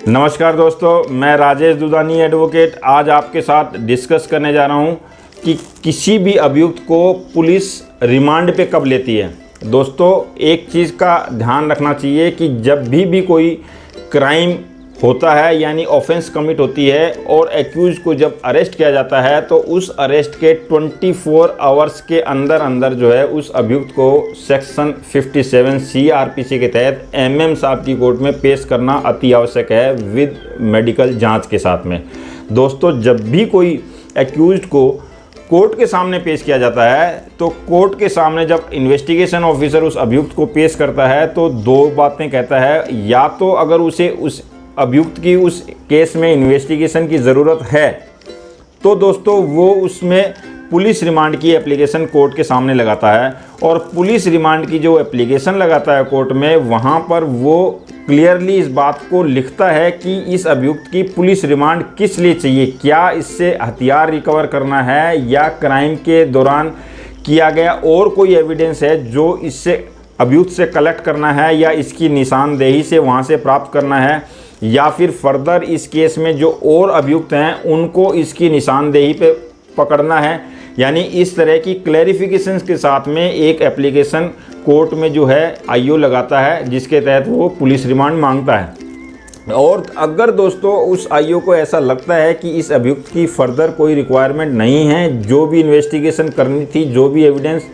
नमस्कार दोस्तों, मैं राजेश दुदानी एडवोकेट आज आपके साथ डिस्कस करने जा रहा हूं कि किसी भी अभियुक्त को पुलिस रिमांड पे कब लेती है। दोस्तों, एक चीज़ का ध्यान रखना चाहिए कि जब भी कोई क्राइम होता है यानी ऑफेंस कमिट होती है और एक्यूज को जब अरेस्ट किया जाता है तो उस अरेस्ट के 24 आवर्स के अंदर जो है उस अभियुक्त को सेक्शन 57 CRPC के तहत MM साहब की कोर्ट में पेश करना अति आवश्यक है विद मेडिकल जांच के साथ में। दोस्तों, जब भी कोई एक्यूज को कोर्ट के सामने पेश किया जाता है तो कोर्ट के सामने जब इन्वेस्टिगेशन ऑफिसर उस अभियुक्त को पेश करता है तो दो बातें कहता है। या तो अगर उसे उस अभियुक्त की उस केस में इन्वेस्टिगेशन की ज़रूरत है तो दोस्तों वो उसमें पुलिस रिमांड की एप्लीकेशन कोर्ट के सामने लगाता है और पुलिस रिमांड की जो एप्लीकेशन लगाता है कोर्ट में, वहाँ पर वो क्लियरली इस बात को लिखता है कि इस अभियुक्त की पुलिस रिमांड किस लिए चाहिए। क्या इससे हथियार रिकवर करना है या क्राइम के दौरान किया गया और कोई एविडेंस है जो इससे अभियुक्त से कलेक्ट करना है या इसकी निशानदेही से वहाँ से प्राप्त करना है, या फिर फर्दर इस केस में जो और अभियुक्त हैं उनको इसकी निशानदेही पे पकड़ना है। यानी इस तरह की क्लैरिफिकेशन के साथ में एक एप्लीकेशन कोर्ट में जो है IO लगाता है जिसके तहत वो पुलिस रिमांड मांगता है। और अगर दोस्तों उस IO को ऐसा लगता है कि इस अभियुक्त की फर्दर कोई रिक्वायरमेंट नहीं है, जो भी इन्वेस्टिगेशन करनी थी, जो भी एविडेंस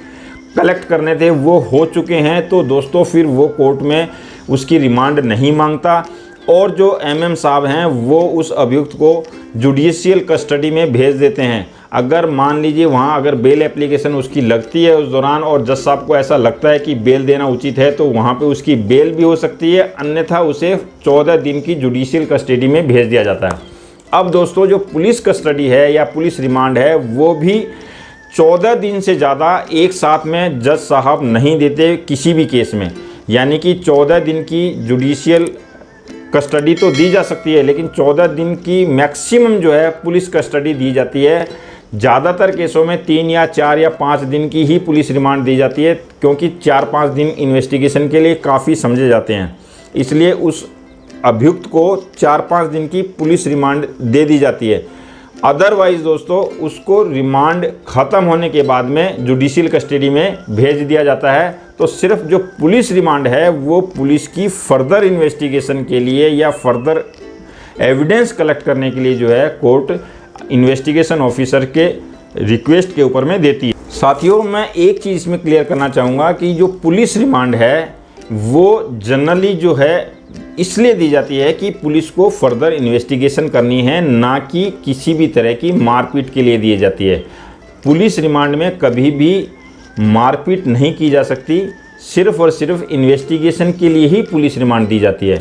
कलेक्ट करने थे वो हो चुके हैं, तो दोस्तों फिर वो कोर्ट में उसकी रिमांड नहीं मांगता और जो MM साहब हैं वो उस अभियुक्त को जुडिशियल कस्टडी में भेज देते हैं। अगर मान लीजिए वहाँ अगर बेल एप्लीकेशन उसकी लगती है उस दौरान और जज साहब को ऐसा लगता है कि बेल देना उचित है तो वहाँ पे उसकी बेल भी हो सकती है, अन्यथा उसे 14 दिन की जुडिशियल कस्टडी में भेज दिया जाता है। अब दोस्तों, जो पुलिस कस्टडी है या पुलिस रिमांड है वो भी 14 दिन से ज़्यादा एक साथ में जज साहब नहीं देते किसी भी केस में। यानी कि 14 दिन की जुडिशियल कस्टडी तो दी जा सकती है लेकिन 14 दिन की मैक्सिमम जो है पुलिस कस्टडी दी जाती है। ज़्यादातर केसों में 3 या 4 या 5 दिन की ही पुलिस रिमांड दी जाती है, क्योंकि 4-5 दिन इन्वेस्टिगेशन के लिए काफ़ी समझे जाते हैं, इसलिए उस अभियुक्त को 4-5 दिन की पुलिस रिमांड दे दी जाती है। अदरवाइज़ दोस्तों उसको रिमांड ख़त्म होने के बाद में जुडिशियल कस्टडी में भेज दिया जाता है। तो सिर्फ जो पुलिस रिमांड है वो पुलिस की फर्दर इन्वेस्टिगेशन के लिए या फर्दर एविडेंस कलेक्ट करने के लिए जो है कोर्ट इन्वेस्टिगेशन ऑफिसर के रिक्वेस्ट के ऊपर में देती है। साथियों, मैं एक चीज़ इसमें क्लियर करना चाहूँगा कि जो पुलिस रिमांड है वो जनरली जो है इसलिए दी जाती है कि पुलिस को फर्दर इन्वेस्टिगेशन करनी है, ना कि किसी भी तरह की मारपीट के लिए दी जाती है। पुलिस रिमांड में कभी भी मारपीट नहीं की जा सकती, सिर्फ और सिर्फ इन्वेस्टिगेशन के लिए ही पुलिस रिमांड दी जाती है।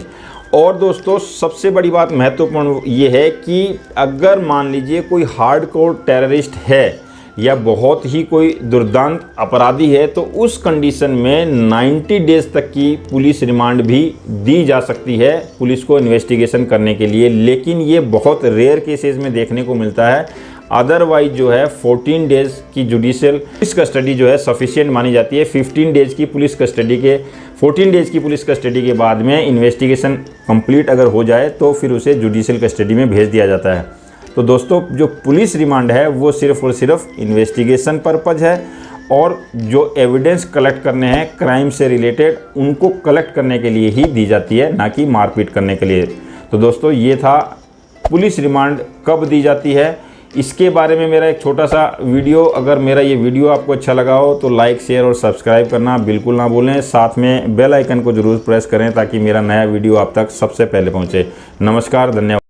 और दोस्तों, सबसे बड़ी बात महत्वपूर्ण ये है कि अगर मान लीजिए कोई हार्डकोर टेररिस्ट है या बहुत ही कोई दुर्दांत अपराधी है तो उस कंडीशन में 90 डेज़ तक की पुलिस रिमांड भी दी जा सकती है पुलिस को इन्वेस्टिगेशन करने के लिए, लेकिन ये बहुत रेयर केसेस में देखने को मिलता है। अदरवाइज जो है 14 डेज़ की जुडिशियल पुलिस कस्टडी जो है सफिशिएंट मानी जाती है। 15 डेज़ की पुलिस कस्टडी के 14 डेज़ की पुलिस कस्टडी के बाद में इन्वेस्टिगेशन कंप्लीट अगर हो जाए तो फिर उसे जुडिशियल कस्टडी में भेज दिया जाता है। तो दोस्तों, जो पुलिस रिमांड है वो सिर्फ और सिर्फ इन्वेस्टिगेशन पर्पज़ है और जो एविडेंस कलेक्ट करने हैं क्राइम से रिलेटेड उनको कलेक्ट करने के लिए ही दी जाती है, ना कि मारपीट करने के लिए। तो दोस्तों, ये था पुलिस रिमांड कब दी जाती है, इसके बारे में मेरा एक छोटा सा वीडियो। अगर मेरा ये वीडियो आपको अच्छा लगा हो तो लाइक, शेयर और सब्सक्राइब करना बिल्कुल ना भूलें। साथ में बेल आइकन को ज़रूर प्रेस करें ताकि मेरा नया वीडियो आप तक सबसे पहले पहुँचे। नमस्कार, धन्यवाद।